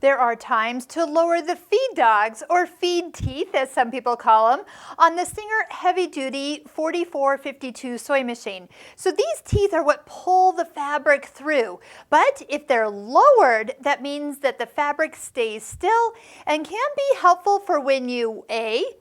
There are times to lower the feed dogs, or feed teeth as some people call them, on the Singer Heavy Duty 4452 sewing machine. So these teeth are what pull the fabric through. But if they're lowered, that means that the fabric stays still and can be helpful for when you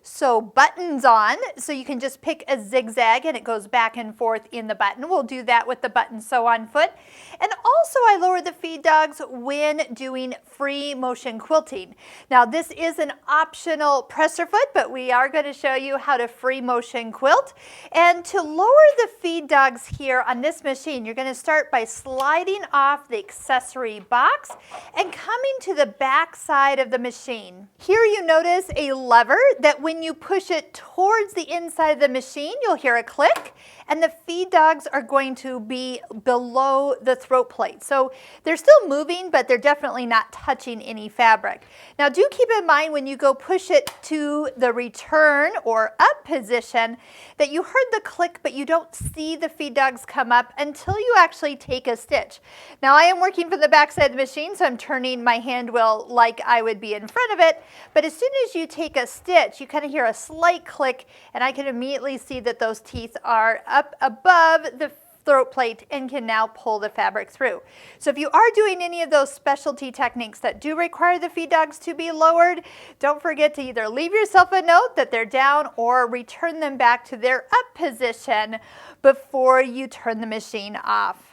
sew buttons on. So you can just pick a zigzag and it goes back and forth in the button. We'll do that with the button sew on foot. And also I lower the feed dogs when doing free motion quilting. Now this is an optional presser foot, but we are going to show you how to free motion quilt. And to lower the feed dogs here on this machine, you're going to start by sliding off the accessory box and coming to the back side of the machine. Here you notice a lever that when you push it towards the inside of the machine, you'll hear a click, and the feed dogs are going to be below the throat plate. So they're still moving, but they're definitely not touching any fabric. Now do keep in mind when you go push it to the return or up position that you heard the click, but you don't see the feed dogs come up until you actually take a stitch. Now I am working from the back side of the machine, so I'm turning my hand wheel like I would be in front of it, but as soon as you take a stitch, you kind of hear a slight click, and I can immediately see that those teeth are up above the throat plate and can now pull the fabric through. So if you are doing any of those specialty techniques that do require the feed dogs to be lowered, don't forget to either leave yourself a note that they're down or return them back to their up position before you turn the machine off.